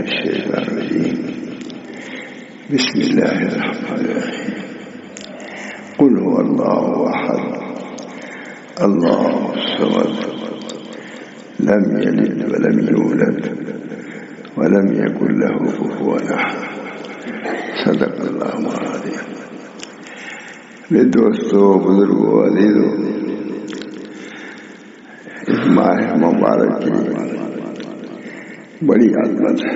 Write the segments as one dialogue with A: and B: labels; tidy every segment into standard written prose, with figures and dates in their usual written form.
A: الشيطان الرجيم بسم الله الرحمن الرحيم قل هو الله أحد الله الصمد لم يلد ولم يولد ولم يكن له كفوا أحد صدق اللہ العظیم۔ میرے دوستوں، بزرگوں، عزیزوں، اس ماہ مبارک کی بڑی عظمت ہے،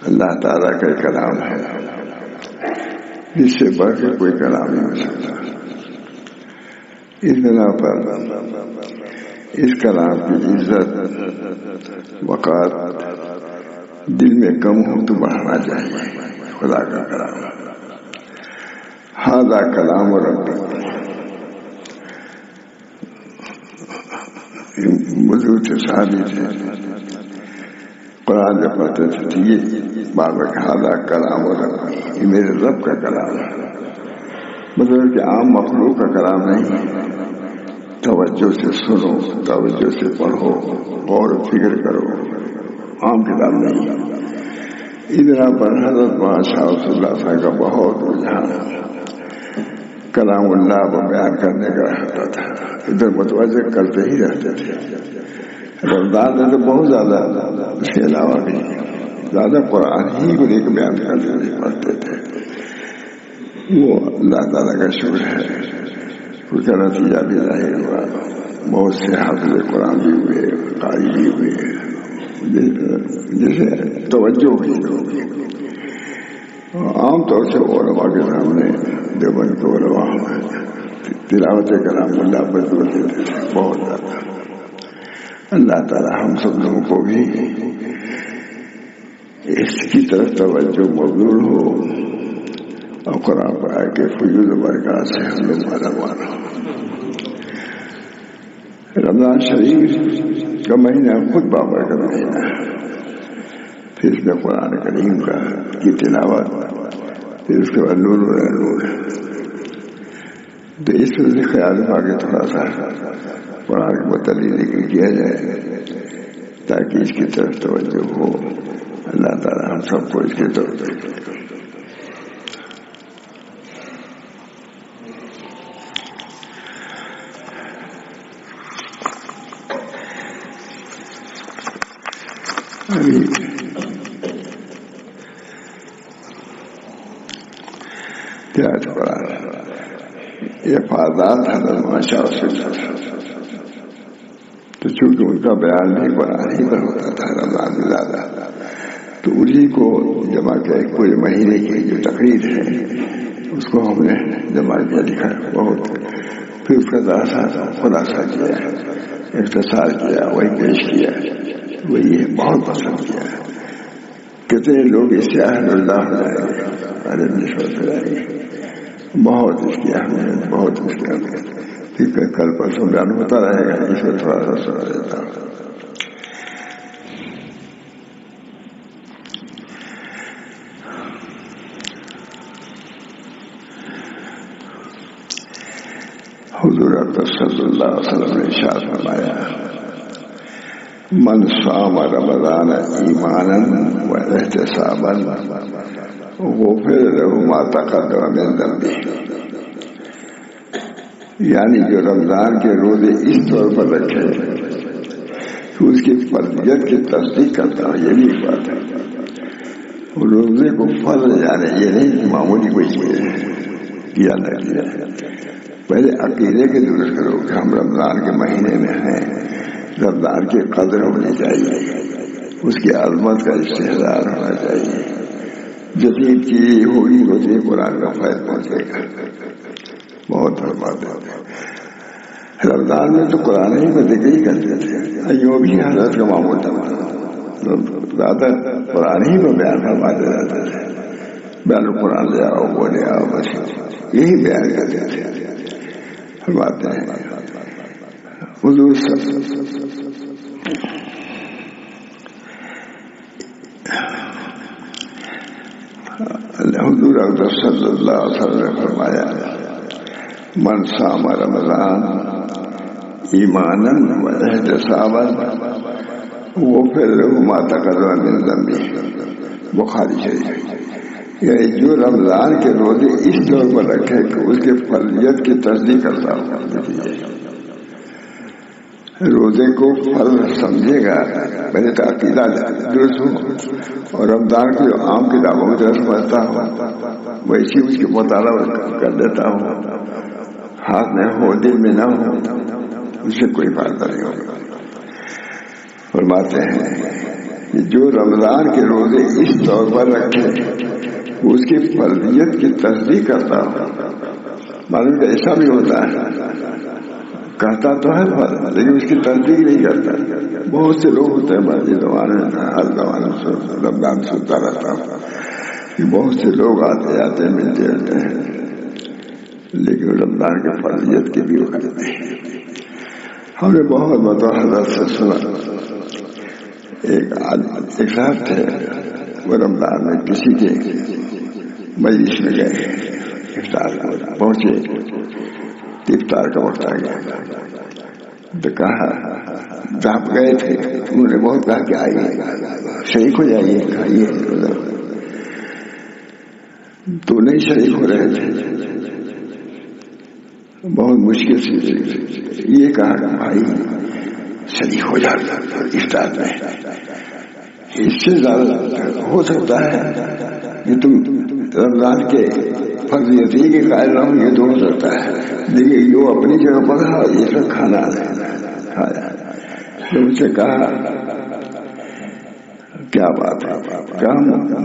A: اللہ تعالیٰ کا کلام ہے جس سے بڑھ کے کوئی کلام نہیں ہو سکتا۔ اس بنا پر اس کلام کی عزت وقار دل میں کم ہو تو بڑھانا چاہیے۔ خدا کا کلام ھذا کلام ربی، بزرگ سے صحابی تھے، قرآن جب پڑھتے تھے یہ بابا ھذا کلام ربی، یہ میرے رب کا کلام ہے، مطلب کہ عام مخلوق کا کلام نہیں ہے۔ توجہ سے سنو، توجہ سے پڑھو، غور و فکر کرو، عام کتاب نہیں۔ ادھر پر حضرت شاہ رسول اللہ صاحب کا بہت رجحان کلام اللہ کو بیان کرنے کا رہتا تھا، ادھر متوجہ کرتے ہی رہتے تھے۔ رمضان میں تو بہت زیادہ، اس کے علاوہ بھی زیادہ قرآن ہی کو لے کے بیان کرتے پڑھتے تھے۔ وہ اللہ تعالیٰ کا شکر ہے، اس کا نتیجہ بھی ظاہر ہوا، بہت سے حافظ قرآن بھی ہوئے، قاری بھی ہوئے، جیسے توجہ ہوئی ہوگی۔ عام طور سے علماء کے سامنے دیوبند کے علماء تلاوت کلام اللہ پر ہوتے تھے بہت زیادہ۔ اللہ تعالیٰ ہم سب لوگوں کو بھی اس کی طرف توجہ مبذول ہو اور قرآن پڑھا کے فیوز برکات سے ہم لوگ مالا مانا۔ رمضان شریف کا مہینہ خود بابر کا مہینہ ہے، پھر اس میں قرآن کریم کی تلاوت، پھر اس کے بعد نور نور، تو اس وجہ سے خیال رکھا کے تھوڑا سا قرآن کے متعلق ذکر کیا جائے تاکہ اس کی طرف توجہ ہو۔ اللہ تعالیٰ ہم سب کو اس کی طرف یہ فادات حضرت ماشاء سے، تو چونکہ ان کا بیان بھی قرآن ہی پر ہوتا تھا رمضان میں زیادہ، تو انہیں کو جمع کیا، پورے مہینے کی جو تقریر ہے اس کو ہم نے جمع کیا، لکھا بہت، پھر اس کا خلاصہ کیا، اختصار کیا، وہی پیش کیا، وہی بہت پسند کیا۔ کتنے لوگ اس سے اہل اللہ ہو جائیں گے، ارے نسبت ہو جائیں گے، بہت اس کی اہمیت، بہت اس کی اہمیت۔ ٹھیک ہے، کل پرسوں بیان ہوتا رہے گا، اس میں تھوڑا سا سنا دیتا ہوں۔ حضور اکرم صلی اللہ علیہ وسلم نے ارشاد فرمایا، من صام رمضان ایمانا و احتسابا غفر له ما تقدم من ذنبه، یعنی جو رمضان کے روزے اس طور پر رکھے کہ اس کی فرضیت کی تصدیق کرتا ہے، یہ بھی ایک بات ہے۔ روزے کو فرض جانے، یہ نہیں کہ معمولی کوئی چیز ہے کیا نہ کیا۔ پہلے عقیدے کے درست کرو کہ ہم رمضان کے مہینے میں ہیں، رمضان کی قدر ہونی چاہیے، اس کی عظمت کا استحضار ہونا چاہیے۔ جتنی چیز ہوگی اتنی قرآن کا فائد پہنچے گا۔ بہت فرماتے ہیں رمضان میں تو قرآن ہی کو ذکر ہی کرتے تھے، ایوب بھی حضرت کا معمول تھا، زیادہ قرآن ہی کو بیان فرماتے رہتے تھے، بیان قرآن لے آؤ، وہ لے آؤ، بس یہی بیان کرتے تھے۔ فرماتے ہیں حضور اکرم صلی اللہ علیہ وسلم نے فرمایا، من صام رمضان ایمانا و احتسابا وہ پھر ماتا قدر من ذنبی، بخاری شریف۔ یعنی جو رمضان کے روزے اس طور پر رکھے کہ اس کے فرضیت کی تصدیق کرتا ہوں، روزے کو فرض سمجھے گا، پہلے تو عقیدہ درست ہو، اور رمضان کی جو عام کتابوں میں درست سمجھتا ہوں ویسی اس کے مطالعہ کر دیتا ہوں، ہاتھ میں ہو دل میں نہ ہو، اس سے کوئی فائدہ نہیں ہوگا۔ فرماتے ہیں کہ جو رمضان کے روزے اس طور پر رکھے اس کی فرضیت کی تصدیق کرتا ہوں، معلوم کہ ایسا بھی ہوتا ہے، کہتا تو ہے فرض لیکن اس کی تصدیق نہیں کرتا۔ بہت سے لوگ ہوتے ہیں مسجد زمانے میں، ہر زمانے میں رمضان سنتا رہتا ہوں کہ بہت سے لوگ آتے جاتے ہیں، ملتے رہتے ہیں، لیکن رمضان کی فرضیت کی بھی وقت نہیں۔ ہم نے بہت مرتبہ حضرت سے سنا، ایک صاحب تھے، وہ رمضان میں کسی کے مجلس میں گئے، افطار پہنچے، افطار کا وقت آ گیا تو کہا، آپ گئے تھے، انہوں نے بہت کہا کہ آئیے شریک ہو جائیے، کھائیے، تو نہیں شریک ہو رہے تھے، بہت مشکل سے یہ کہا کہ بھائی شریک ہو جاتا افطار میں، اس سے زیادہ ہو سکتا ہے کہ تم رمضان کے فرضیت کے قائل رہو، یہ تو ہو سکتا ہے، لیکن جو اپنی جگہ پر یہ سب کھانا کھایا۔ تو ان سے کہا کیا بات ہے؟ کہا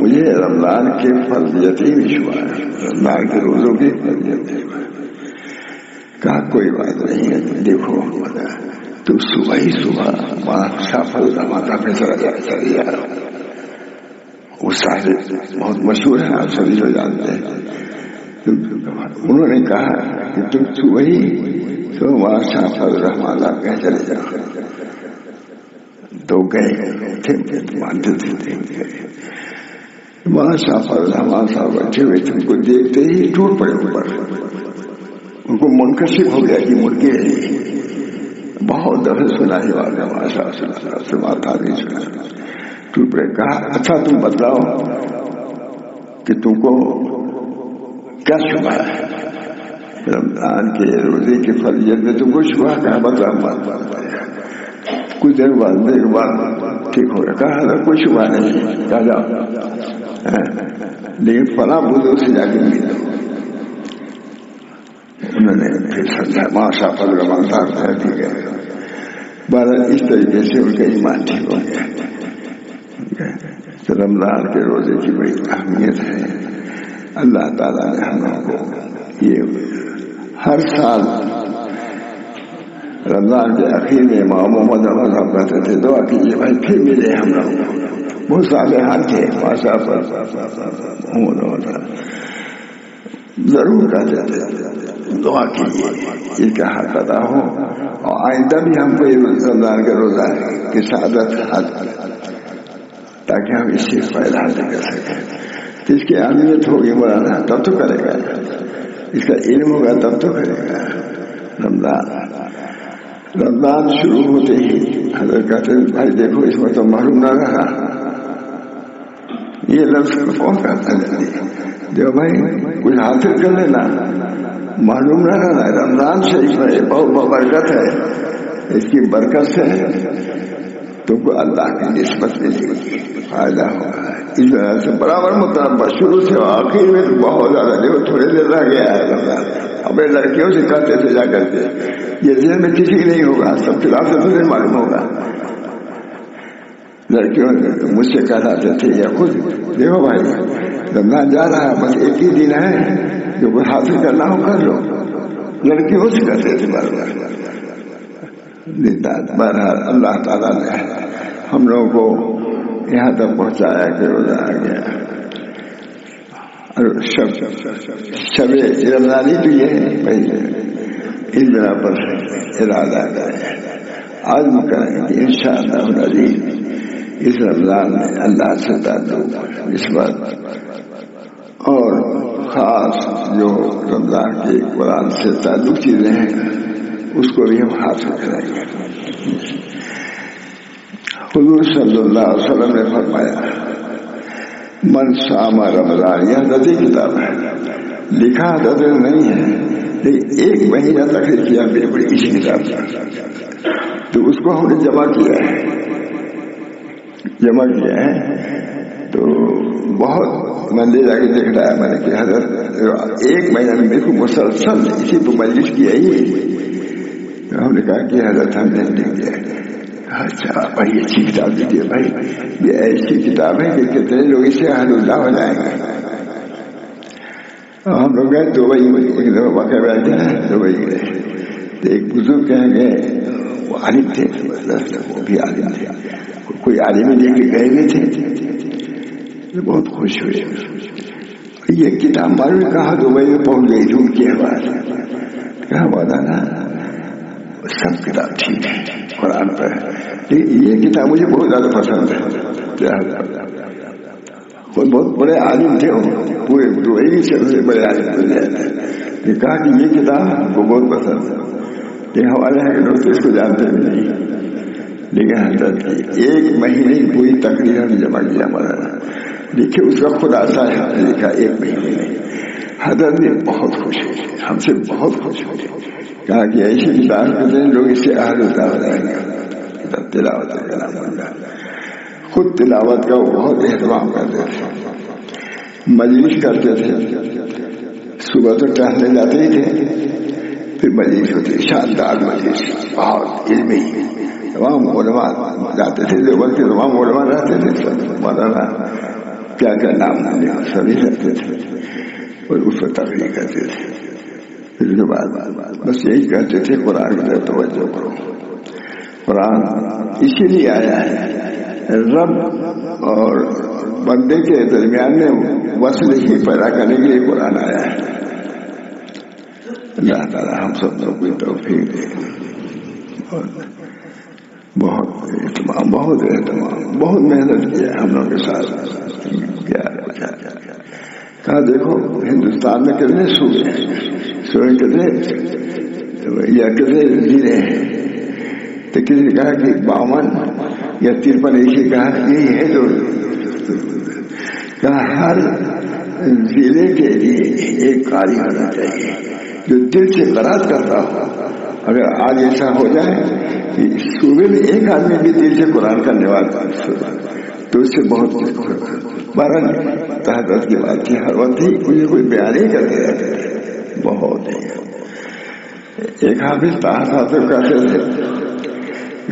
A: مجھے رمضان کے فرضیت ہی نہیں ہوا ہے، رمضان کے روزوں کی فرضیت نہیں ہوا۔ کہا کوئی بات نہیں ہے، دیکھو تو صبح ہی صبح سافل ماتا پہ چلا جا، وہ صاحب بہت مشہور ہے، آپ سبھی لوگ جانتے ہیں۔ انہوں نے کہا کہ تم صبح ہی تو وہاں سافل رحمانہ کہہ چلے جاؤ، تو گئے تھے، مانتے تھے، وہاں سافل رحمان صاحب بیٹھے ہوئے، تم کو دیکھتے ہی ٹوٹ پڑے اوپر، ان کو منکشف ہو گیا کہ مرغے بہت دفعہ سنا ہی والا ماشاء اللہ سے ماتا نہیں سنا، ٹوٹ پڑے۔ کہا اچھا تم بتلاؤ کہ تم کو کیا شبہ ہے رمضان کے روزے کی فرضیت میں؟ تم کو شبہ کہا بتلاؤ، کچھ دیر بعد ٹھیک ہو گیا۔ کہا کوئی شبہ نہیں، کہا جاؤ لیکن فلاں بزرگ سے جا کے ملو۔ انہوں نے پھر سمجھا ماشاء اللہ مانتا ہے، ٹھیک ہے، بہرحال اس طریقے سے ان کا ایمان ٹھیک ہو گیا۔ تو رمضان کے روزے کی بڑی اہمیت ہے، اللہ تعالیٰ نے ہم لوگوں کو یہ ہر سال رمضان کے آخر میں امام محمد صاحب کہتے تھے دعا کیجیے بھائی پھر ملے ہم لوگ، بہت صالحان تھے ماشاء اللہ، ضرور کہتے تھے دعا کیجیے اس کا حق ادا ہو، اور آئندہ بھی ہم کو یہ رمضان کا روزہ کی سعادت حد تاکہ ہم اس سے فائدہ حاصل کر سکیں۔ تو اس کی اہمیت ہوگی مولانا تب تو کرے گا، اس کا علم ہوگا تب تو کرے گا۔ رمضان شروع ہوتے ہی حضرت کہتے ہیں بھائی دیکھو اس میں تو محروم نہ رہا، یہ لفظ کون کہتا ہے؟ دیکھو بھائی کچھ حاصل کر لینا، معلوم نہ رہنا۔ رمضان شریف ہے، بہت برکت ہے، اس کی برکت سے تم کو اللہ کی نسبت ملے گی، فائدہ ہوگا۔ اس طرح سے برابر مطالبہ شروع سے آخر میں بہت زیادہ، دیکھو تھوڑے دیر رہ گیا ہے رمضان، اپنے لڑکیوں سے کہتے تھے جا کر کے، یہ ذہن میں کسی نہیں ہوگا، سب خلاف سے تمہیں معلوم ہوگا۔ لڑکیوں مجھ سے کہتے تھے یا خود دیکھو بھائی رمضان جا رہا ہے، بس ایک ہی دن ہے، جو کچھ حاصل کرنا ہو کر لو، لڑکیوں سے کہتے تھے بار بار۔ بہرحال اللہ تعالیٰ نے ہم لوگوں کو یہاں تک پہنچایا کہ روزہ آ گیا۔ شب رمضانی تو یہ ہے بھائی، اس بنا پر ارادہ کریں، عزم کریں کہ انشاءاللہ العزیز اس رمضان میں اللہ سے تعلق نسبت اور خاص جو رمضان کے قرآن سے تعلق چیزیں ہیں اس کو بھی ہم حاصل کریں گے۔ حضور صلی اللہ علیہ وسلم نے فرمایا من صام رمضان، یہ حضرت کی کتاب ہے، لکھا حضرت نہیں ہے لیکن 1 مہینہ تک کیا میرے بڑی اسی کتاب کا، تو اس کو ہم نے جمع کیا ہے تو بہت میں لے جا کے دیکھ رہا ہے میں نے کہ حضرت 1 مہینہ میں میرے کو مسلسل اسی پہ مجلس کیا ہی، ہم نے کہا کہ حضرت ہم نے لکھ دیا۔ اچھا بھائی اچھی کتاب دیجیے بھائی، یہ ایسی کتاب ہے کہ کتنے لوگ اسے اہل اللہ ہو جائیں گے۔ ہم لوگ گئے دبئی، ایک دفعہ واقعہ بیٹھے ہیں دبئی گئے تو ایک بزرگ کہیں گے، وہ عالم تھے، وہ بھی عالم تھے، کوئی عالم لے کے گئے ہوئے تھے، بہت خوش ہوئے۔ یہ کتاب معلوم کہاں دبئی میں پہنچ گئی تھی ان کی آواز، کہا مولانا سب کتاب ٹھیک ہے قرآن پر، یہ کتاب مجھے بہت زیادہ پسند ہے۔ بہت بڑے عالم تھے، پورے دبئی سے سب سے بڑے عالم تھے، کہا کہ یہ کتاب ہم کو بہت پسند ہے، یہ حوالے ہیں کہ لوگ تو اس کو جانتے بھی نہیں، لیکن حضرت کی 1 مہینے کی پوری تقریر ہم جمع کیا مولانا، دیکھیے اس کا خلاصہ ہے، لکھا 1 مہینے میں۔ حضرت نے بہت خوش ہوئے، ہم سے بہت خوش ہوئے، کہا کہ ایسی کتاب کرتے ہیں لوگ اس سے اہل اللہ ہو جائیں گے۔ تلاوت کلام اللہ، خود تلاوت کا وہ بہت اہتمام کرتے تھے، مجلس کرتے تھے، صبح تو ٹہلنے جاتے ہی تھے، پھر مجلس ہوتی، شاندار مجلس، بہت علمی، تمام علماء جاتے تھے، دیوبند کے تمام علماء رہتے تھے، مولانا کیا کیا نام سبھی رہتے تھے اور اس پر تقریر کرتے تھے۔ پھر اس کے بعد بس یہی کہتے تھے قرآن کی طرف توجہ کرو، قرآن اسی لیے آیا ہے، رب اور بندے کے درمیان میں وصل ہی پیدا کرنے کے لیے قرآن آیا ہے۔ اللہ تعالیٰ ہم سب لوگ کو توفیق دے، بہت اہتمام بہت محنت کیا ہم لوگ کے ساتھ، کہا دیکھو ہندوستان میں کتنے صوبے ہیں، کتنے یا کتنے ضلع ہیں، تو کسی نے کہا کہ 52 یا 53 ایسی کہا یہی ہے جو کہا ہر ضلع کے لیے ایک قاری ہونا چاہیے جو دل سے قرات کرتا ہو۔ اگر آج ایسا ہو جائے کہ صوبے میں ایک آدمی بھی دل سے قرآن کرنے والا تو اس سے بہت بارہ تحت کی بات تھی، ہر وقت ہی کوئی بیان ہی کرتے رہتے تھے، بہت ہی۔ ایک حافظ تحت کہتے تھے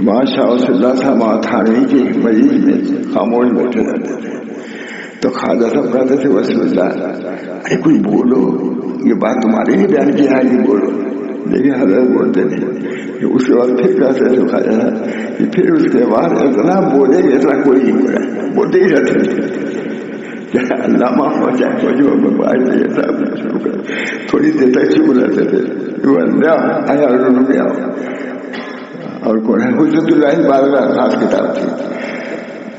A: ماشاء اللہ صاحب تھانوی کی مجلس میں خاموش بیٹھے رہتے تھے، تو خواجہ صاحب کہتے تھے وسیم اللہ ارے کوئی بولو، یہ بات تمہارے لیے بیان کی ہے کہ بولو، لیکن حضرت بولتے نہیں۔ اس کے بعد پھر کہتے تھے خواجہ صاحب کہ پھر اس کے بعد اتنا بولے گا اتنا کوئی نہیں بولا، بولتے ہی رہتے تھے، اللہ معاف ہو جائے کو جو شروع کر تھوڑی دیر تک چپ رہتے تھے، آیا گیا۔ اور کون ہے حجت اللہ بارگاہ خاص کتاب تھی،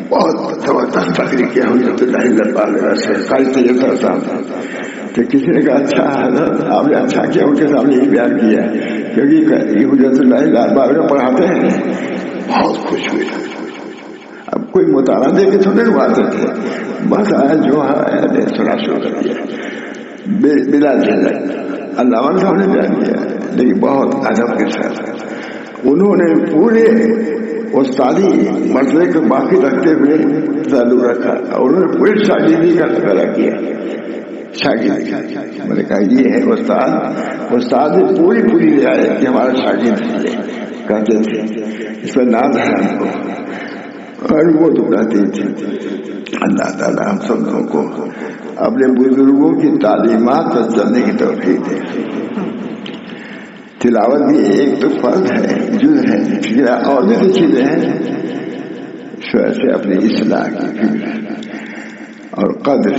A: بہت زبردست تقریر کیا حجت اللہ بارگاہ سے، قاری طیب صاحب۔ تو کسی نے کہا اچھا حضرت آپ نے اچھا کیا ان کے سامنے یہ بیان کیا ہے، کیونکہ یہ حجت اللہ بارگاہ پڑھاتے ہیں، بہت خوش ہوئے۔ اب کوئی مطالعہ دے کے تھوڑے باتیں تھے، بس آیا جو ہے سنا شروع کر دیا بلا جھجک، علامہ صاحب نے بیان کیا، لیکن بہت ادب کے ساتھ انہوں نے پورے استادی مرتبے کو باقی رکھتے ہوئے تعلق رکھا، اور انہوں نے پورے شاگردی کا تذکرہ کیا۔ شاگرد میں نے کہا یہ ہے استاد نے پوری رعایت کی، ہمارا شاگرد کہتے تھے، اس پر نام ہے ہم کو، اور وہ تو کہتے تھے۔ اللہ تعالیٰ ہم سب لوگوں کو اپنے بزرگوں کی تعلیمات پر چلنے کی توفیق دے۔ تلاوت بھی ایک تو فرض ہے، جز ہے، اور بھی تو چیزیں ہیں، سے اپنی اصلاح کی فکر اور قدر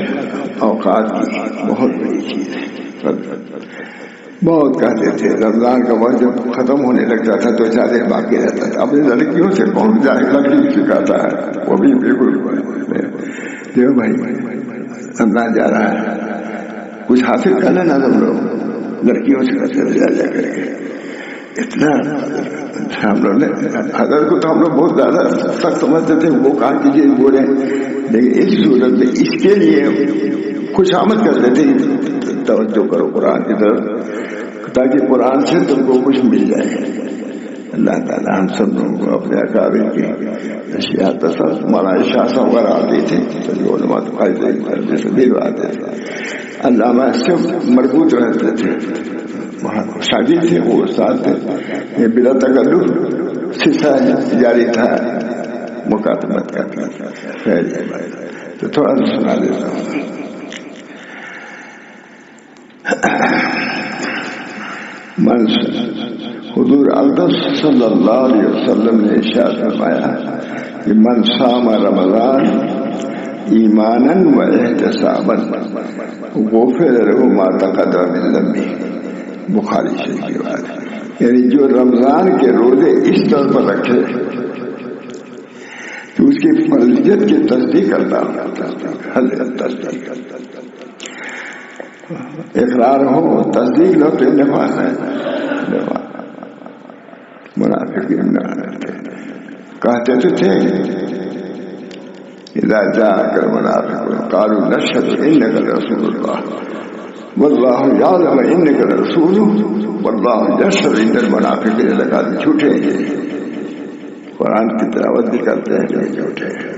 A: اوقات کی بہت بڑی چیز ہے۔ بہت کہتے تھے رمضان کا وقت جب ختم ہونے لگتا تھا تو 4 دن باقی رہتا تھا، اپنی لڑکیوں سے پہنچ جائے لڑکی سکھاتا ہے، وہ بھی بالکل دیو بھائی رمضان جا رہا ہے، کچھ حاصل کر لینا تم لوگ، لڑکیوں سے جا کر کے اتنا ہم لوگ نے حضرت کو تو ہم لوگ بہت زیادہ سخت سمجھتے تھے، وہ کہا کیجیے بولے، لیکن اس صورت میں اس کے لیے خوش آمد کرتے تھے، توجہ کرو قرآن کی طرف تاکہ قرآن سے تم کو کچھ مل جائے۔ اللہ تعالیٰ ہم سب لوگوں کو اپنے اکابر کی اشیاء تصور مولانا شاہ صاحب وغیرہ آتی تھی، علماء جیسے بھی آتے تھے، علامہ سے مربوط رہتے تھے، شاگرد تھے، وہ استاد تھے، یہ بلا تکلف سلسلہ جاری تھا مکاتبت کا۔ خیر تو تھوڑا سا سنا دیتا ہوں۔ حضور اقدس صلی اللہ علیہ وسلم نے ارشاد فرمایا کہ من صام رمضان ایمانا و احتسابا غفر له ما تقدم من ذنبه، بخاری شریف کی بات ہے۔ یعنی جو رمضان کے روزے اس طور پر رکھے کہ اس کی فرضیت کی تصدیق کرتا تصدیق اقرار ہو، تصدیق لو تو نفاق ہے، منافقین کہتے تو تھے اذا جاءك المنافقون قالوا نشهد انك لرسول الله والله يعلم انك لرسوله والله يشهد ان المنافقين لكاذبون، جھوٹے ہیں، قرآن کی تلاوت بھی کرتے ہیں لیکن جھوٹے ہیں۔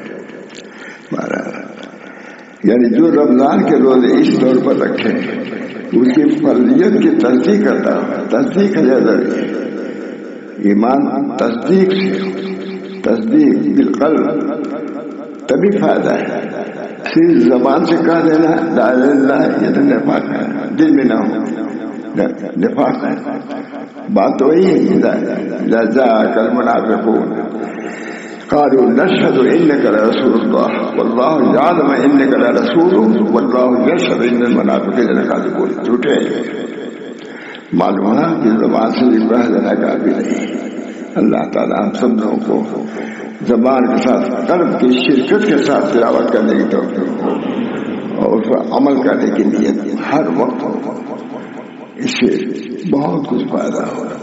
A: یعنی جو رمضان کے روزے اس طور پر رکھے اس کی فرضیت کی تصدیق کرتا ہے، تصدیق ہے ضروری، ایمان تصدیق سے، تصدیق بالقلب تبھی فائدہ ہے، صرف زبان سے کہہ دینا لا الہ الا اللہ یہ تو نفاق ہے، دل میں نہ ہو نفاق ہے، بات تو وہی ہے۔ اذا جاءك المنافقون قالوا نشهد انك لرسول الله والله يعلم انك لرسوله والله يشهد ان المنافقين لكاذبون، جھوٹے معلوم ہے کہ زبان سے کہہ دینا کافی نہیں۔ اللہ تعالیٰ ہم سب لوگوں کو زبان کے ساتھ قلب کی شرکت کے ساتھ تلاوت کرنے کی توفیق ہو اور اس پر عمل کرنے کی نیت ہر وقت ہو، اس سے بہت کچھ فائدہ ہوگا۔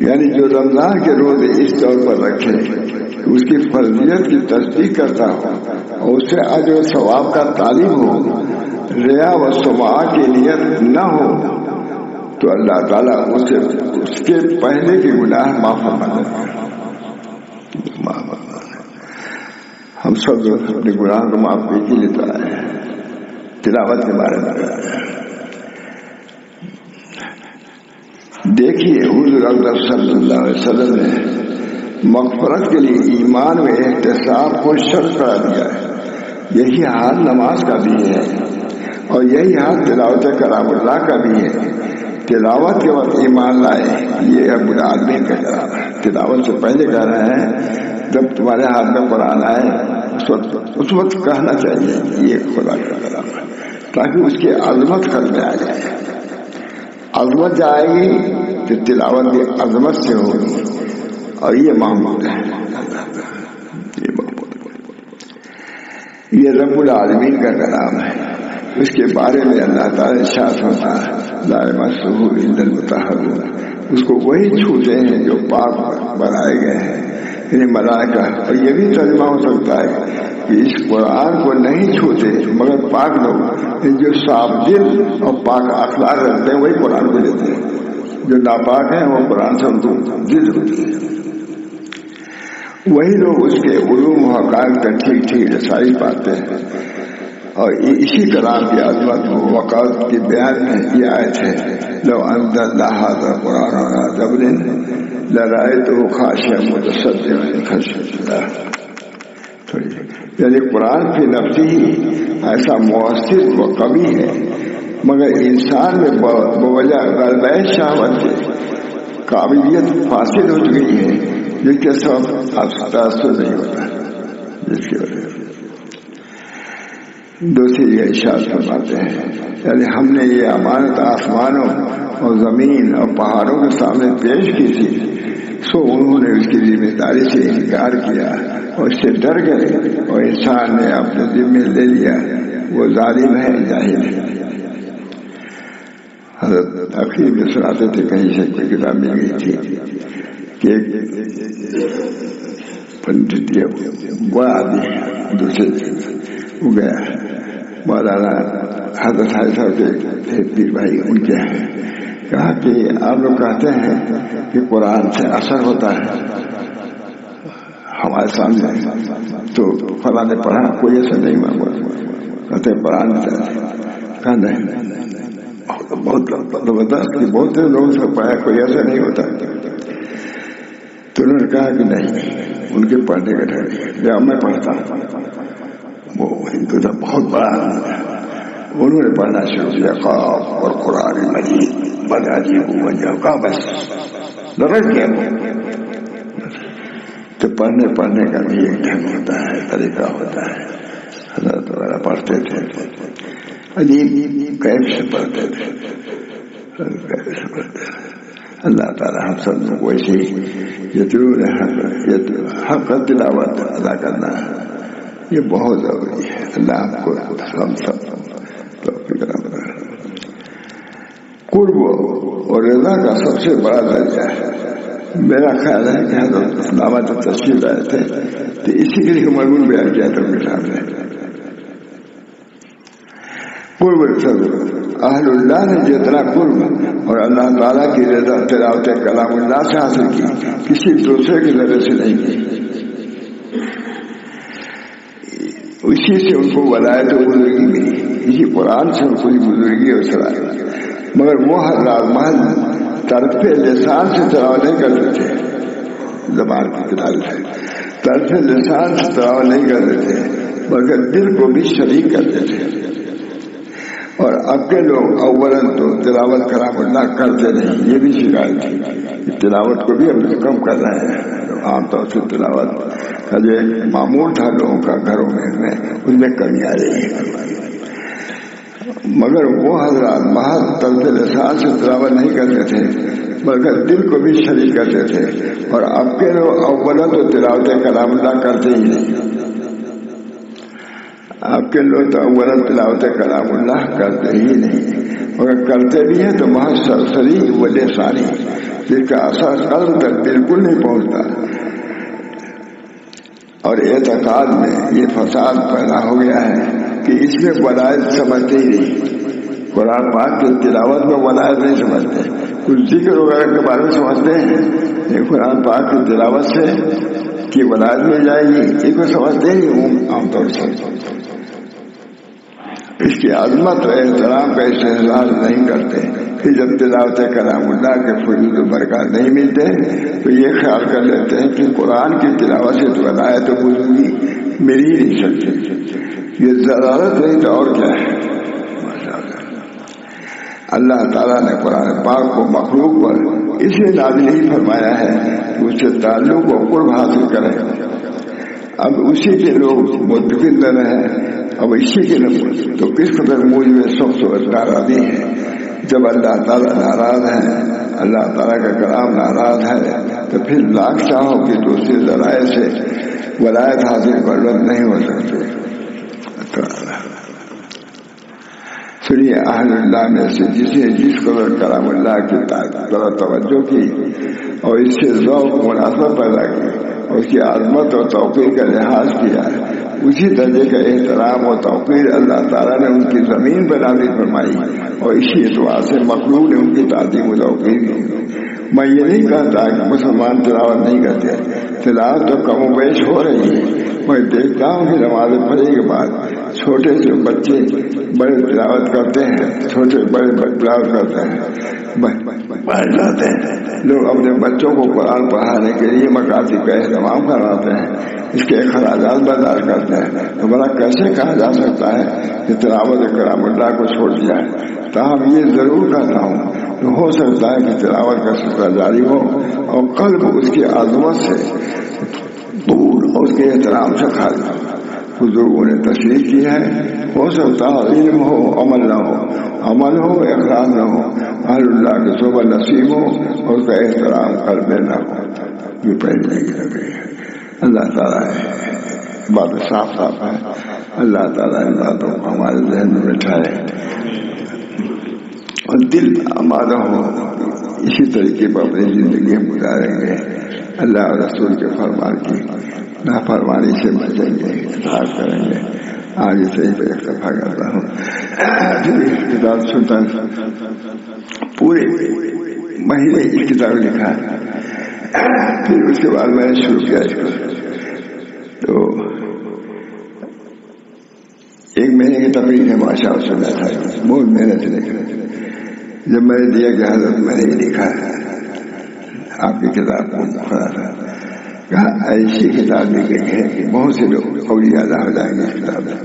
A: یعنی جو رمضان کے روزے اس طور پر رکھے اس کی فرضیت کی تصدیق کرتا ہو اور اس سے اجر و ثواب کا طالب ہو، ریا و سماع کی نیت نہ ہو، تو اللہ تعالیٰ اسے اس کے پہلے کے گناہ معاف فرما دیں گے۔ ہم سب اپنے گناہ کو معاف کے لیے تو آئے ہیں، تلاوت کے بارے میں آئے۔ دیکھیے حضور اقدس صلی اللہ علیہ وسلم نے مغفرت کے لیے ایمان و احتساب کو شرط قرار دیا ہے۔ یہی حال نماز کا بھی ہے اور یہی حال تلاوت کلام اللہ کا بھی ہے۔ تلاوت کے وقت ایمان لائے، یہ ابو العالمین کا کلام ہے۔ تلاوت سے پہلے کہہ رہے ہیں جب تمہارے ہاتھ میں قرآن آئے اس وقت کہنا چاہیے یہ خدا کا کلام ہے، تاکہ اس کی عظمت قلب میں آ جائے۔ عظمت جائے گی تو تلاوت کی عظمت سے ہوگی، اور یہ معمول ہے، یہ رب العالمین کا کلام ہے۔ اس کے بارے میں اللہ تعالیٰ ارشاد ہوتا ہے لا یمسہ الا المطہرون، اس کو وہی چھوتے ہیں جو پاک بنائے گئے ہیں، یعنی ملائکہ۔ اور یہ بھی ترجمہ ہو سکتا ہے کہ اس قرآن کو نہیں چھوتے مگر پاک لوگ، جو صاف دل اور پاک اخلاق رکھتے ہیں وہی قرآن کو لیتے ہیں، جو ناپاک ہیں وہ قرآن سے ان کو ضد ہوتے ہیں۔ وہی لوگ اس کے علوم و حقائق کا ٹھیک ٹھیک رسائی پاتے ہیں۔ اور اسی کلام کی عظمت و وقار کی بیان میں یہ آیت ہے لو انزلنا هذا القرآن على جبل لرأيته خاشعا متصدعا من خشية الله، یعنی قرآن فی نفسی ہی ایسا مؤثر و قوی ہے، مگر انسان میں بوجہ غلبہ شہوت کی قابلیت فاسد ہو چکی ہے، جس کے سبب اب تاثر نہیں ہوتا، جس کی وجہ دوسری یہ ارشاد فرماتے ہیں یعنی ہم نے یہ امانت آسمانوں اور زمین اور پہاڑوں کے سامنے پیش کی تھی، سو انہوں نے اس کی ذمہ داری سے انکار کیا اور اس سے ڈر گئے، اور انسان نے اپنے ذمہ لے لیا، وہ ظالم ہے جاہل ہے۔ حضرت آخر میں سناتے تھے، کہیں سے کوئی کتاب مل گئی تھی کہ پنڈت بڑا آدمی دوسرے وہ گیا، مولانا حضرت صاحب کے پیر بھائی ان کے ہیں، کہا کہ آپ لوگ کہتے ہیں کہ قرآن سے اثر ہوتا ہے ہمارے سامنے، تو فلاں نے پڑھا، کوئی ایسا نہیں ہوا، کہتے ہیں قرآن کہا نہیں، بہت زبردست کہ بہت سے لوگوں سے پڑھا، کوئی ایسا نہیں ہوتا۔ تو انہوں نے کہا کہ نہیں، ان کے پڑھنے کا ڈر ہے، جب میں پڑھتا ہوں، وہ ہندو تھا، بہت بڑا آدمی، انہوں نے پڑھنا شروع کیا، قاف اور قرآن مجید بجاجی ہو کا بس لڑک گیا۔ تو پڑھنے کا بھی ایک ڈھنگ ہوتا ہے، طریقہ ہوتا ہے۔ حضرت وغیرہ پڑھتے تھے، عجیب کیف سے پڑھتے تھے، اللہ تعالیٰ ہم سب کو ویسے ہی ضرور حق تلاوت ادا کرنا ہے، یہ بہت ضروری ہے۔ اللہ آپ کو ہم سب قرب اور رضا کا سب سے بڑا درجہ ہے۔ میرا خیال ہے کہ حضرت علامہ جب تشریف لائے تھے تو اسی کے لیے مضمون بیان کیا تھا ان کے سامنے، قرب اہل اللہ نے جتنا قرب اور اللہ تعالیٰ کی رضا تلاوت کلام اللہ سے حاصل کی، کسی دوسرے کے ذریعے سے نہیں کی، اسی سے ان کو ولایت و بزرگی ملی، اسی قرآن سے ان کو بزرگی اور صلاحیت۔ مگر وہ حضرات محض طرف لسان سے تلاوت نہیں کرتے تھے، زبان کی تلاوت سے طرف لسان سے تلاوت نہیں کرتے تھے، مگر دل کو بھی شریک کرتے تھے۔ اور اب کے لوگ اولاً تو تلاوت کلام اللہ کرتے نہیں، یہ بھی شکایت تھی، تلاوت کو بھی ہم کم کر رہے ہیں۔ عام طور سے تلاوت کا جو ایک معمول تھا لوگوں کا گھروں میں ان میں کمی آ رہی ہے، مگر وہ حضرات محض طرف لسان سے تلاوت نہیں کرتے تھے، بلکہ دل کو بھی شریک کرتے تھے۔ اور اب کے لوگ اولاً تو تلاوت کلام اللہ کرتے ہی نہیں، آپ کے لوگ تو اولاً تلاوت کلام اللہ کرتے ہی نہیں، اگر کرتے بھی ہیں تو محض سرسری و لسانی، جس کا اثر قلب تک بالکل نہیں پہنچتا۔ اور اعتقاد میں یہ فساد پیدا ہو گیا ہے کہ اس میں ولایت سمجھتے ہی نہیں، قرآن پاک کی تلاوت میں ولایت نہیں سمجھتے، کچھ ذکر وغیرہ کے بارے میں سمجھتے ہیں، لیکن قرآن پاک کی تلاوت سے کہ ولایت مل جائے گی یہ کو سمجھتے ہی ہوں عام طور سے۔ اس کی عظمت و احترام کا استحصال نہیں کرتے، پھر جب تلاوت کلام اللہ کے فضول و برکات نہیں ملتے تو یہ خیال کر لیتے ہیں کہ قرآن کی تلاوت سے تو ولایت و بزرگی مل ہی نہیں سکتی، یہ ضرورت نہیں تو اور کیا ہے۔ اللہ تعالیٰ نے قرآن پاک کو مخلوق پر اس لیے نازل ہی فرمایا ہے کہ اس سے تعلق و قرب حاصل کریں۔ اب اسی کے لوگ متفق نہ رہے، اب اسی کے لوگ تو کس قدر موجود سب سے ناراضی ہے۔ جب اللہ تعالیٰ ناراض ہے، اللہ تعالیٰ کا کلام ناراض ہے، تو پھر لاکھ چاہو کہ دوسرے ذرائع سے ولایت حاصل کرنا نہیں ہو سکتے۔ سنیے اہل اللہ میں سے جس نے جس قدر کلام اللہ کی طرف توجہ کی اور اس سے ذوق مناسبت پیدا کی اور اس کی عظمت اور توقیر کا لحاظ کیا، اسی درجے کا احترام اور توقیر اللہ تعالیٰ نے ان کی زمین پر نازل فرمائی اور اسی اعتبار سے مخلوق نے ان کی تعظیم و توقیر کی۔ میں یہ نہیں کہتا کہ مسلمان تلاوت نہیں کرتے، تلاوت تو کم و بیش ہو رہی ہے۔ میں دیکھتا ہوں کہ نماز پڑھنے کے بعد چھوٹے سے بچے بڑے تلاوت کرتے ہیں، چھوٹے بڑے تلاوت کرتے ہیں، بیٹھ جاتے ہیں۔ لوگ اپنے بچوں کو قرآن پڑھانے کے لیے مکاتب کا اہتمام کراتے ہیں، اس کے اخراجات برداشت کرتے ہیں، تو بڑا کیسے کہا جا سکتا ہے کہ تلاوت کلام اللہ کو چھوڑ دیا ہے؟ تاہم یہ ضرور کہتا ہوں کہ ہو سکتا ہے کہ تلاوت کا سلسلہ جاری ہو اور قلب اس کی عظمت سے دور اور اس کے احترام سے خالی ہو۔ بزرگوں نے تشریح کی ہے، ہو سکتا ہے علم ہو عمل نہ ہو، عمل ہو اخلاص نہ ہو، اہل اللہ کے صحبت نصیب ہو اور اس کا احترام قلب میں نہ ہو، یہ پہلے کی لگی ہے۔ اللہ تعالیٰ بات صاف صاف ہے، اللہ تعالیٰ ان باتوں کو ہمارے ذہن میں بٹھائے اور دل آمادہ ہو اسی طریقے پر اپنی زندگی ہم گزاریں گے، اللہ اور رسول کے فرمان کی نافرمانی سے بچیں گے، اطاعت کریں گے۔ آج سے ہی اکتفا کرتا ہوں۔ کتاب سلطان پورے مہینے کی کتاب لکھا، پھر اس کے بعد میں نے شروع کیا اس کو، تو ایک مہینے کی تقریر ہے ماشاء اللہ سننا تھا، بہت محنت سے لکھا۔ جب میں نے دیا کہ حضرت میں نے یہ لکھا ہے آپ کی کتاب کو پڑھا تھا، کہا ایسی کتاب لکھیں گے کہ بہت سے لوگ اولیاء اللہ ہو جائیں گے اس کتاب میں۔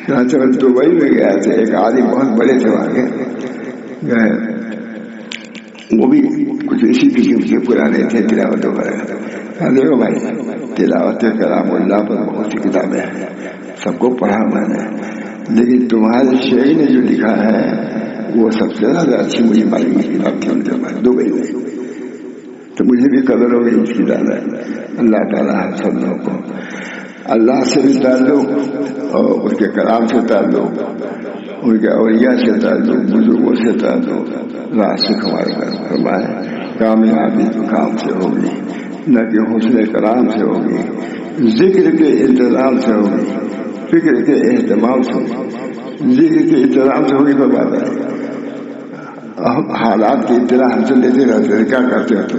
A: چنانچہ میں دبئی میں گیا تھا، ایک عالم بہت بڑے تھے وہاں کے گئے، وہ بھی کچھ اسی قسم کے پرانے تھے تلاوت وغیرہ۔ دیکھو بھائی تلاوت کلام اللہ پر بہت سی کتابیں ہیں، سب کو پڑھا میں نے، لیکن تمہارے شیخ نے جو لکھا ہے وہ سب سے زیادہ اچھی مجھے معلوم کتاب تھی ان کے پاس دبئی میں، تو مجھے بھی قدر ہو گئی اس کی زیادہ۔ اللہ تعالیٰ ہم سب لوگوں کو اللہ سے بھی تعلق اور اس کے کلام سے تعلق، ان کے اولیاء سے تعلق، بزرگوں سے تعلق راسخ ہمارے گھر فرمائے۔ کامیابی تو کام سے ہوگی، نہ کہ حسن کلام سے ہوگی، ذکر کے انتظام سے ہوگی، فکر کے اہتمام سے ہوگی۔ ذکر کے انتظام سے ہوگی پر بات ہے، حالات کی اطلاع ہم سے لیتے رہتے ہیں، کیا کرتے ہیں تم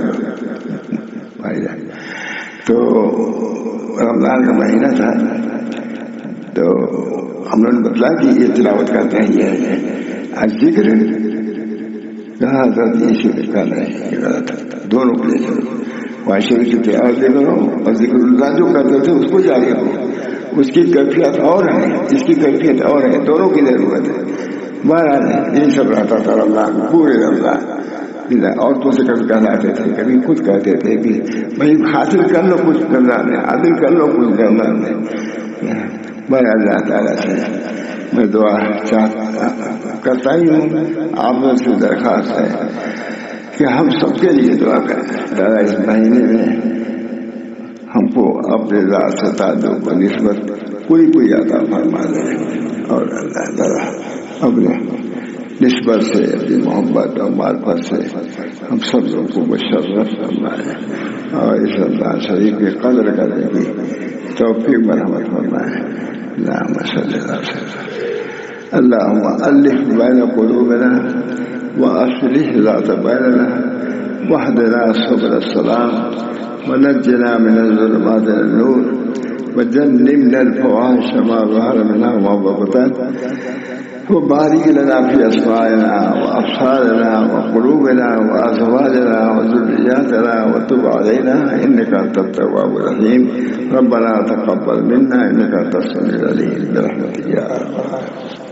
A: بھائی جان۔ تو رمضان کا مہینہ تھا، تو ہم نے بتلا کہ یہ تلاوت کرتے ہیں، یہ ہے آج ذکر کہاں حضرت یہ شکر کر رہے ہیں، دونوں کے لیے معاشرے کی تلاوت کرو اور ذکر اللہ جو کرتے تھے اس کو جاری کرو، اس کی کیفیت اور ہے، اس کی کیفیت اور ہے، دونوں کی ضرورت ہے۔ بہرحال یہی سب رہتا تھا رمضان پورے رمضان۔ عورتوں سے کبھی کہلاتے تھے، کبھی خود کہتے تھے کہ بھائی حاصل کر لو کچھ کرنا ہے، حاصل کر لو کچھ کرنا ہے۔ میں اللہ تعالیٰ سے میں دعا کرتا ہی ہوں، آپ سے درخواست ہے کہ ہم سب کے لیے دعا کریں، تعالیٰ اس مہینے میں ہم کو اپنے ذات سے تعلق و نسبت پوری عطا فرما دے، اور اللہ تعالیٰ اپنے نسبت سے، اپنی محبت اور معرفت سے ہم سب لوگوں کو مشرف فرمائے، اور اس رمضان شریف کی قدر کرنے کی توفیق مرحمت فرمائے۔ اللہم صلی اللہ علیہ وسلم۔ اللہم الف بین قلوبنا واصلح ذات بیننا واہدنا سبل السلام ونجنا من الظلمات الى النور وجنبنا الفواحش ما ظهر منها وما بطن وبارك لنا في أسماعنا وأبصارنا وقلوبنا وأزواجنا وذرياتنا وتب علينا إنك أنت التواب الرحيم ربنا تقبل منا إنك أنت السميع العليم برحمتك يا أرحم الراحمين.